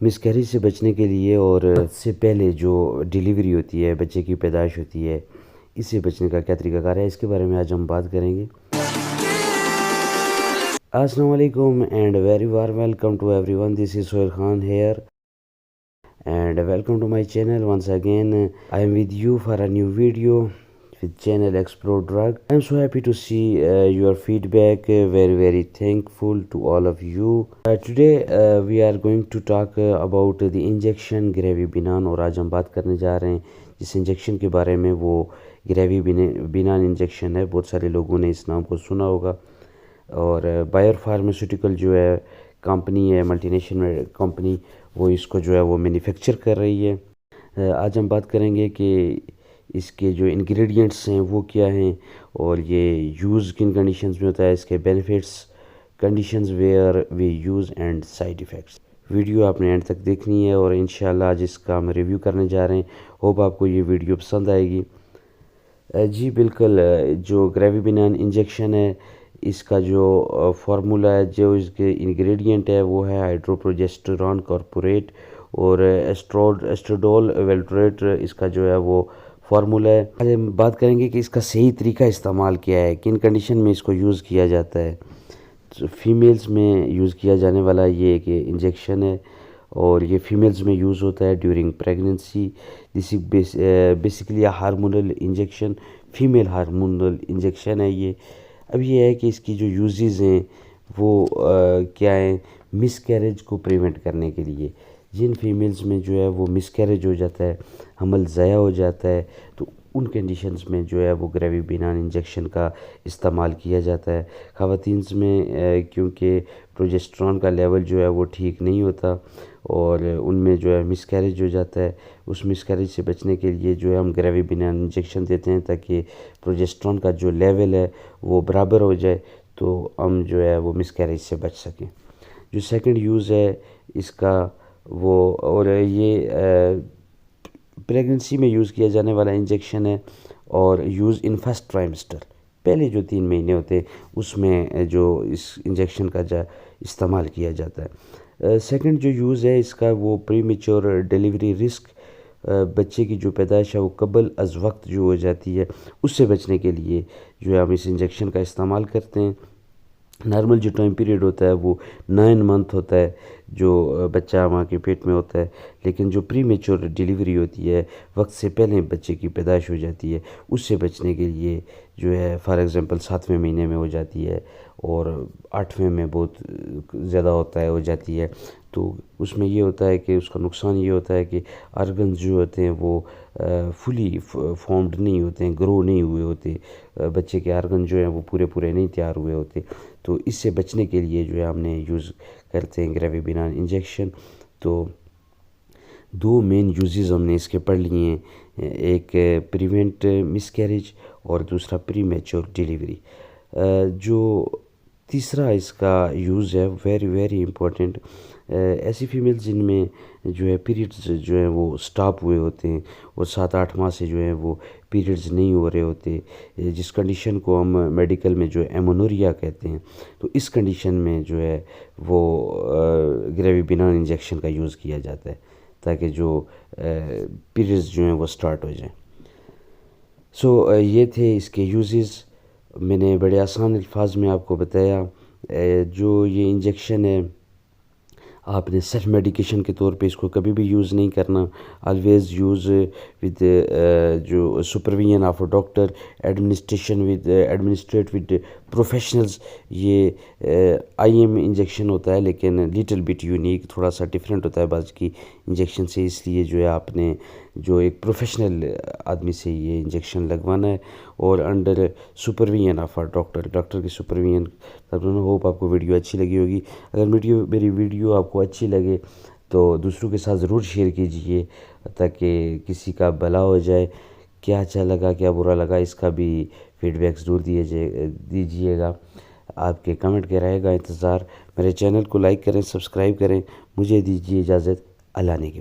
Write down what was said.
مسکیریج سے بچنے کے لیے اور اس سے پہلے جو ڈیلیوری ہوتی ہے، بچے کی پیدائش ہوتی ہے، اس سے بچنے کا کیا طریقہ کار ہے، اس کے بارے میں آج ہم بات کریں گے۔ السلام علیکم and very warm welcome to everyone, this is Sohail Khan here and welcome to my channel once again. I am with you for a new video with channel Explore Drug. I am so happy to see your feedback. Very thankful to all of you. Today we are going to talk about the injection Gravy Binan، اور آج ہم بات کرنے جا رہے ہیں جس injection کے بارے میں، وہ گریوی بینان انجیکشن ہے۔ بہت سارے لوگوں نے اس نام کو سنا ہوگا، اور بائر فارماسیوٹیکل جو ہے کمپنی ہے، ملٹی نیشنل کمپنی، وہ اس کو جو ہے وہ مینوفیکچر کر رہی ہے۔ آج ہم بات کریں گے کہ اس کے جو انگریڈینٹس ہیں وہ کیا ہیں، اور یہ یوز کن کنڈیشنز میں ہوتا ہے، اس کے benefits, conditions where we use and side effects. Video آپ نے اینڈ تک دیکھنی ہے، اور انشاءاللہ آج اس کا ہم ریویو کرنے جا رہے ہیں۔ ہوپ آپ کو یہ ویڈیو پسند آئے گی۔ جی بالکل، جو گریوی بینان انجیکشن ہے، اس کا جو فارمولا ہے، جو اس کے انگریڈینٹ ہے، وہ ہے ہائیڈروپروجسٹرون کارپوریٹ اور ایسٹراڈول ویلٹریٹ، اس کا جو ہے وہ فارمولا ہے۔ آج ہم بات کریں گے کہ اس کا صحیح طریقہ استعمال کیا ہے، کن کنڈیشن میں اس کو یوز کیا جاتا ہے۔ فیمیلز میں یوز کیا جانے والا یہ ایک انجیکشن ہے، اور یہ فیمیلز میں یوز ہوتا ہے during pregnancy. This is basically hormonal injection, female hormonal injection ہے یہ۔ اب یہ ہے کہ اس کی جو یوزز ہیں وہ کیا ہیں، مس کیریج کو پریونٹ کرنے کے لیے۔ جن فیمیلز میں جو ہے وہ مس کیریج ہو جاتا ہے، حمل ضائع ہو جاتا ہے، تو ان کنڈیشنز میں جو ہے وہ گریوی بینان انجیکشن کا استعمال کیا جاتا ہے۔ خواتین میں کیونکہ پروجسٹرون کا لیول جو ہے وہ ٹھیک نہیں ہوتا، اور ان میں جو ہے مس کیریج ہو جاتا ہے، اس مس کیریج سے بچنے کے لیے جو ہے ہم گریوی بینان انجیکشن دیتے ہیں، تاکہ پروجسٹرون کا جو لیول ہے وہ برابر ہو جائے، تو ہم جو ہے وہ مس کیریج سے بچ سکیں۔ جو سیکنڈ یوز ہے اس کا، وہ اور یہ پریگننسی میں یوز کیا جانے والا انجیکشن ہے، اور یوز ان فرسٹ ٹرائمسٹر، پہلے جو 3 مہینے ہوتے ہیں اس میں جو اس انجیکشن کا استعمال کیا جاتا ہے۔ سیکنڈ جو یوز ہے اس کا، وہ پری میچور ڈیلیوری رسک، بچے کی جو پیدائش ہے وہ قبل از وقت جو ہو جاتی ہے، اس سے بچنے کے لیے جو ہے ہم اس انجیکشن کا استعمال کرتے ہیں۔ نارمل جو ٹائم پیریڈ ہوتا ہے وہ 9 منتھ ہوتا ہے، جو بچہ ماں کے پیٹ میں ہوتا ہے، لیکن جو پری میچور ڈیلیوری ہوتی ہے، وقت سے پہلے بچے کی پیدائش ہو جاتی ہے، اس سے بچنے کے لیے جو ہے فار ایگزامپل 7ویں مہینے میں ہو جاتی ہے، اور 8ویں میں بہت زیادہ ہوتا ہے، ہو جاتی ہے، تو اس میں یہ ہوتا ہے کہ اس کا نقصان یہ ہوتا ہے کہ آرگنز جو ہوتے ہیں وہ فلی فارمڈ نہیں ہوتے ہیں، گرو نہیں ہوئے ہوتے، بچے کے آرگن جو ہیں وہ پورے نہیں تیار ہوئے ہوتے، تو اس سے بچنے کے لیے جو ہے ہم نے یوز کرتے ہیں گریوی بینان انجیکشن۔ تو 2 مین یوزز ہم نے اس کے پڑھ لیے ہیں، ایک پریونٹ مس کیریج اور دوسرا پری میچور ڈیلیوری۔ جو تیسرا اس کا یوز ہے ویری امپورٹنٹ، ایسی فیمیل جن میں جو ہے پیریڈز جو ہیں وہ سٹاپ ہوئے ہوتے ہیں، اور 7-8 ماہ سے جو ہیں وہ پیریڈز نہیں ہو رہے ہوتے، جس کنڈیشن کو ہم میڈیکل میں جو ایمونوریا کہتے ہیں، تو اس کنڈیشن میں جو ہے وہ گریوی بینان انجیکشن کا یوز کیا جاتا ہے، تاکہ جو پیریڈز جو ہیں وہ سٹارٹ ہو جائیں۔ یہ تھے اس کے یوزز، میں نے بڑے آسان الفاظ میں آپ کو بتایا۔ جو یہ انجیکشن ہے، آپ نے سیلف میڈیکیشن کے طور پہ اس کو کبھی بھی یوز نہیں کرنا، آلویز یوز ود جو supervision of a doctor, administrate with professionals. یہ ایم انجیکشن ہوتا ہے، لیکن لٹل بٹ یونیک، تھوڑا سا ڈیفرنٹ ہوتا ہے بعض کی انجیکشن سے، اس لیے جو ہے آپ نے جو ایک پروفیشنل آدمی سے یہ انجیکشن لگوانا ہے، اور under supervision of a doctor کی سپرویژن۔ ہوپ آپ کو ویڈیو اچھی لگی ہوگی۔ اگر میری ویڈیو آپ کو اچھی لگے تو دوسروں کے ساتھ ضرور شیئر کیجیے، تاکہ کسی کا بھلا ہو جائے۔ کیا اچھا لگا، کیا برا لگا، اس کا بھی فیڈ بیک ضرور دیجیے گا۔ آپ کے کمنٹ کے رہے گا انتظار۔ میرے چینل کو لائک کریں، سبسکرائب کریں۔ مجھے دیجیے اجازت، اللہ نے